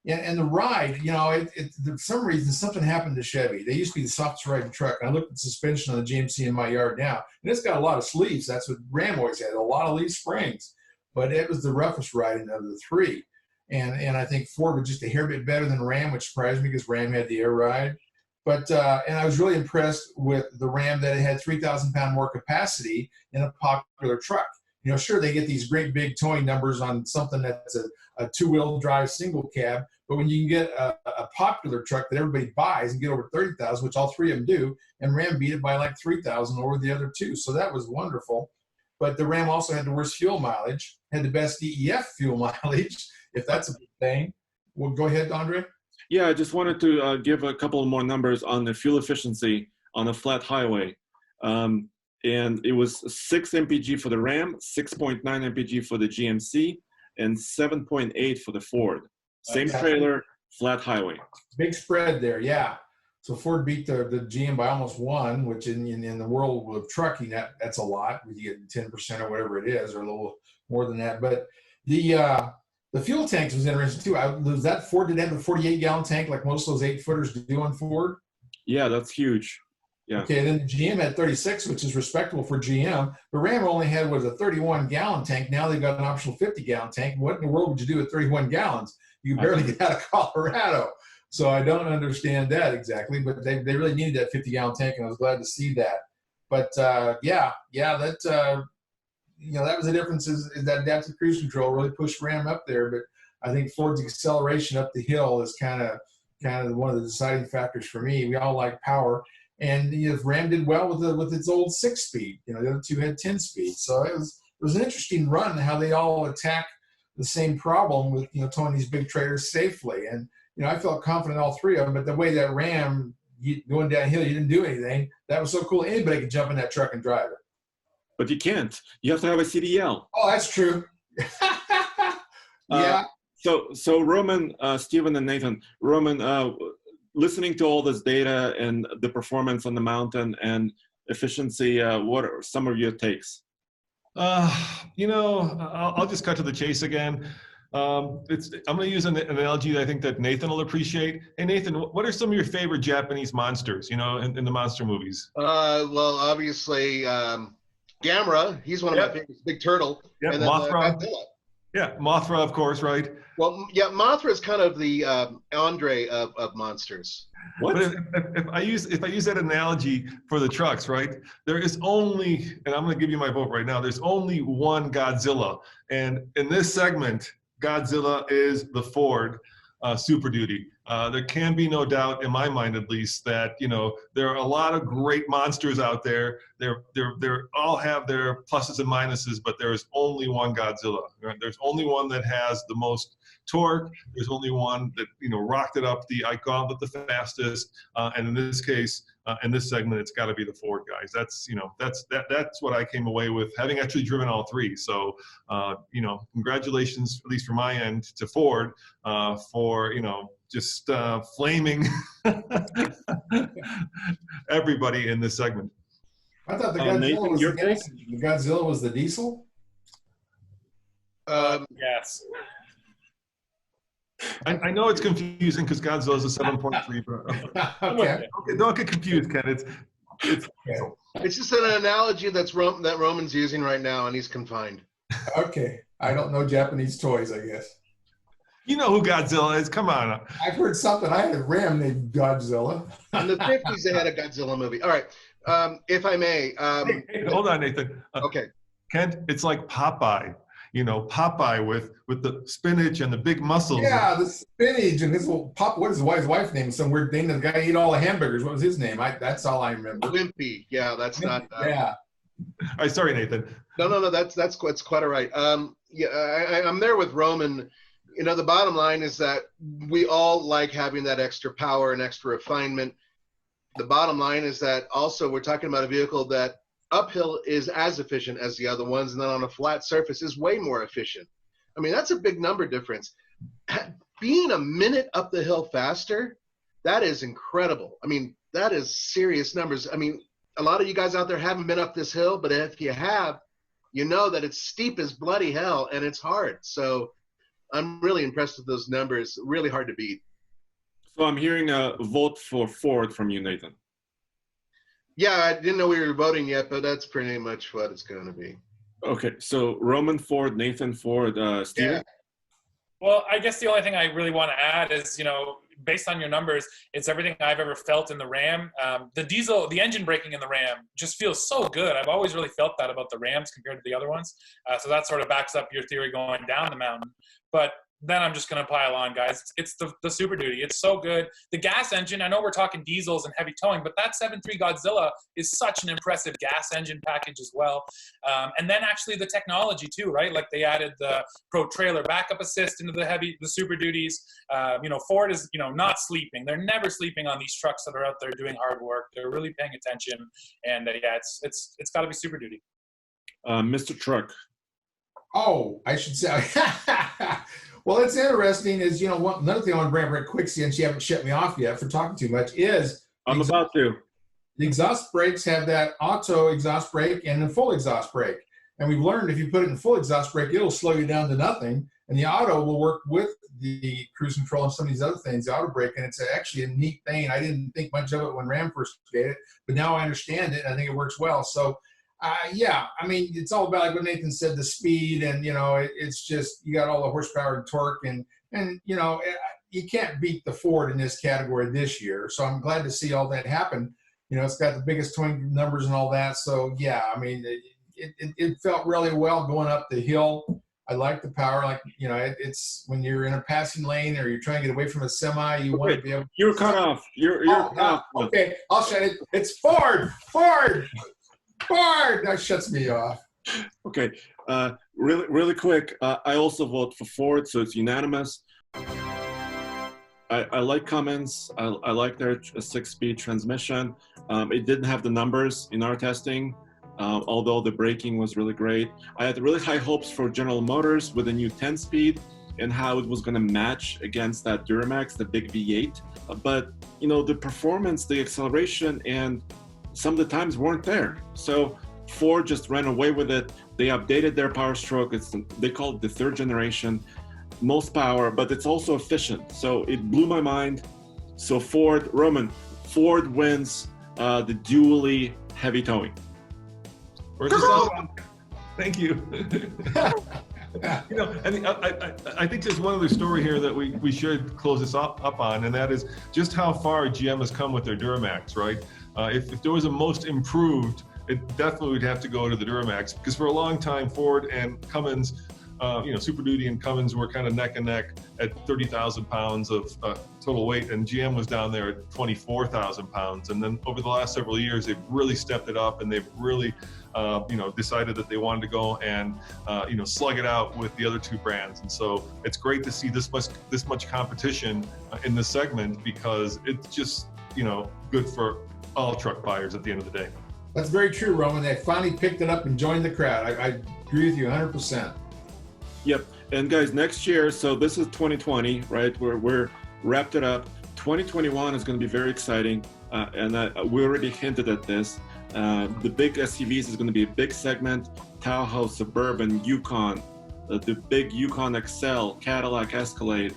and the ride, for some reason, something happened to Chevy. They used to be the softest riding truck. And I looked at the suspension on the GMC in my yard now, and it's got a lot of sleeves. That's what Ram always had, a lot of leaf springs. But it was the roughest riding of the 3. And I think Ford was just a hair bit better than Ram, which surprised me because Ram had the air ride. But, and I was really impressed with the Ram that it had 3,000 pound more capacity in a popular truck. Sure, they get these great big towing numbers on something that's a 2-wheel drive single cab, but when you can get a popular truck that everybody buys and get over 30,000, which all 3 of them do, and Ram beat it by like 3,000 over the other 2. So that was wonderful. But the Ram also had the worst fuel mileage, had the best DEF fuel mileage, if that's a big thing. Well, go ahead, Andre. Yeah, I just wanted to give a couple more numbers on the fuel efficiency on a flat highway. And it was 6 mpg for the Ram, 6.9 mpg for the GMC, and 7.8 for the Ford. Same trailer, flat highway. Big spread there, yeah. So Ford beat the GM by almost 1, which in the world of trucking, that's a lot. You get 10% or whatever it is, or a little more than that. But the fuel tanks was interesting too. Was that Ford did have the 48-gallon tank like most of those 8-footers do on Ford? Yeah, that's huge. Yeah. Okay, then the GM had 36, which is respectable for GM. The Ram only had a 31-gallon tank. Now they've got an optional 50-gallon tank. What in the world would you do with 31 gallons? You can barely get out of Colorado. So I don't understand that exactly, but they really needed that 50-gallon tank, and I was glad to see that. But that that was the difference. Is that adaptive cruise control really pushed Ram up there? But I think Ford's acceleration up the hill is kind of one of the deciding factors for me. We all like power, and Ram did well with its old 6-speed. The other two had 10-speed. So it was an interesting run how they all attack the same problem with towing these big trailers safely. And I felt confident in all three of them, but the way that Ram, going downhill, you didn't do anything. That was so cool. Anybody could jump in that truck and drive it. But you can't. You have to have a CDL. Oh, that's true. Yeah. So Roman, Stephen, and Nathan, Roman, listening to all this data and the performance on the mountain and efficiency, what are some of your takes? I'll just cut to the chase again. I'm going to use an analogy that I think that Nathan will appreciate. Hey, Nathan, what are some of your favorite Japanese monsters, in the monster movies? Well, obviously, Gamera, he's one of my favorites, Big Turtle. Yeah, and then Mothra. Godzilla. Yeah, Mothra, of course, right? Well, yeah, Mothra is kind of the Andre of monsters. What? But if I use that analogy for the trucks, right? There is only, and I'm going to give you my vote right now, there's only one Godzilla. And in this segment, Godzilla is the Ford Super Duty. There can be no doubt, in my mind at least, that there are a lot of great monsters out there. They're all have their pluses and minuses, but there is only one Godzilla. Right? There's only one that has the most torque. There's only one that rocked it up the gauntlet the fastest. And in this case, in this segment, it's got to be the Ford guys. That's what I came away with, having actually driven all three. So congratulations, at least from my end, to Ford for just flaming everybody in this segment. I thought the Godzilla was the Godzilla was the diesel. Yes. I know it's confusing because Godzilla is a 7.3. Okay. Don't get confused, Ken. It's just an analogy that Roman's using right now, and he's confined. Okay. I don't know Japanese toys, I guess. You know who Godzilla is. Come on. I've heard something. I had a Ram named Godzilla. In the 50s, they had a Godzilla movie. All right. If I may. Hey, hold on, Nathan. Okay. Kent, it's like Popeye. Popeye with the spinach and the big muscles. Yeah, the spinach and his little what is his wife's name? Some weird name. The guy ate all the hamburgers. What was his name? That's all I remember. Wimpy. Yeah, that's not. Yeah. All right, sorry, Nathan. No. That's quite all right. I'm there with Roman. The bottom line is that we all like having that extra power and extra refinement. The bottom line is that also we're talking about a vehicle that uphill is as efficient as the other ones, and then on a flat surface is way more efficient. I mean, that's a big number difference. Being a minute up the hill faster, that is incredible. I mean, that is serious numbers. I mean, a lot of you guys out there haven't been up this hill, but if you have, you know that it's steep as bloody hell and it's hard. So I'm really impressed with those numbers. Really hard to beat. So I'm hearing a vote for Ford from you, Nathan. Yeah, I didn't know we were voting yet, but that's pretty much what it's going to be. Okay, so Roman Ford, Nathan Ford, Steven? Yeah. Well, I guess the only thing I really want to add is, based on your numbers, it's everything I've ever felt in the Ram. The engine braking in the Ram just feels so good. I've always really felt that about the Rams compared to the other ones. So that sort of backs up your theory going down the mountain. But then I'm just going to pile on, guys. It's the Super Duty. It's so good. The gas engine, I know we're talking diesels and heavy towing, but that 7.3 Godzilla is such an impressive gas engine package as well. And then actually the technology too, right? Like they added the Pro Trailer backup assist into the Super Duties. Ford is, not sleeping. They're never sleeping on these trucks that are out there doing hard work. They're really paying attention. And it's got to be Super Duty. Mr. Truck. Oh, I should say. Well, it's interesting is, another thing I want to bring up real quick, since you haven't shut me off yet for talking too much, is I'm about to. The exhaust brakes have that auto exhaust brake and the full exhaust brake. And we've learned if you put it in full exhaust brake, it'll slow you down to nothing. And the auto will work with the cruise control and some of these other things, the auto brake. And it's actually a neat thing. I didn't think much of it when Ram first did it, but now I understand it. I think it works well. So, it's all about, like what Nathan said, the speed, and it's just, you got all the horsepower and torque, and you can't beat the Ford in this category this year. So I'm glad to see all that happen. It's got the biggest towing numbers and all that. So yeah, it felt really well going up the hill. I like the power. Like, it's when you're in a passing lane or you're trying to get away from a semi, you want to be able to. You're cut off. You're cut off. Okay, I'll shut it. It's Ford. That shuts me off. Okay, really quick. I also vote for Ford, so it's unanimous. I like Cummins. I like their 6-speed transmission. It didn't have the numbers in our testing, although the braking was really great. I had really high hopes for General Motors with the new 10-speed and how it was going to match against that Duramax, the big V8. But the performance, the acceleration, and some of the times weren't there. So Ford just ran away with it. They updated their power stroke. They call it the 3rd generation, most power, but it's also efficient. So it blew my mind. So Ford wins the dually heavy towing. Thank you. I think there's one other story here that we should close this up on, and that is just how far GM has come with their Duramax, right? If there was a most improved, it definitely would have to go to the Duramax, because for a long time, Ford and Cummins, Super Duty and Cummins were kind of neck and neck at 30,000 pounds of total weight, and GM was down there at 24,000 pounds. And then over the last several years, they've really stepped it up, and they've really, decided that they wanted to go and, slug it out with the other two brands. And so it's great to see this much competition in this segment, because it's just, good for all truck buyers at the end of the day. That's very true, Roman. They finally picked it up and joined the crowd. I agree with you 100%. Yep. And guys, next year, so this is 2020, right? We're wrapped it up. 2021 is going to be very exciting. And we already hinted at this. The big SUVs is going to be a big segment. Tahoe, Suburban, Yukon, the big Yukon XL, Cadillac Escalade,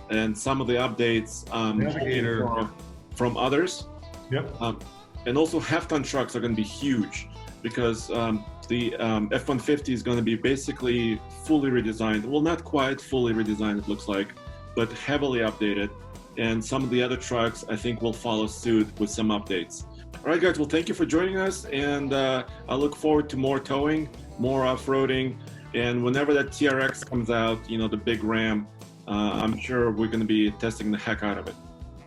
and some of the updates Navigator from others. Yep. And also half-ton trucks are going to be huge, because the F-150 is going to be basically fully redesigned. Well, not quite fully redesigned, it looks like, but heavily updated. And some of the other trucks, I think, will follow suit with some updates. All right, guys, well, thank you for joining us, and I look forward to more towing, more off-roading, and whenever that TRX comes out, the big Ram, I'm sure we're going to be testing the heck out of it.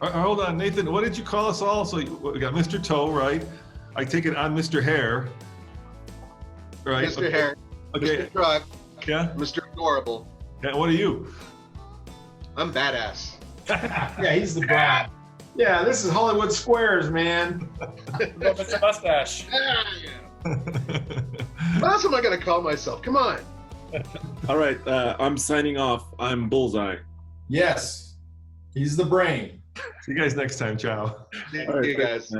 Hold on, Nathan, what did you call us all? So we got Mr. Toe, right? I take it I'm Mr. Hair, right? Mr. Okay. Hair, okay. Mr. Truck, yeah, Mr. Adorable. Yeah, what are you? I'm badass. Yeah, he's the bride. Yeah, this is Hollywood Squares, man. It's a mustache. What else am I going to call myself? Come on. All right, I'm signing off. I'm Bullseye. Yes, he's the brain. See you guys next time. Ciao. See you guys.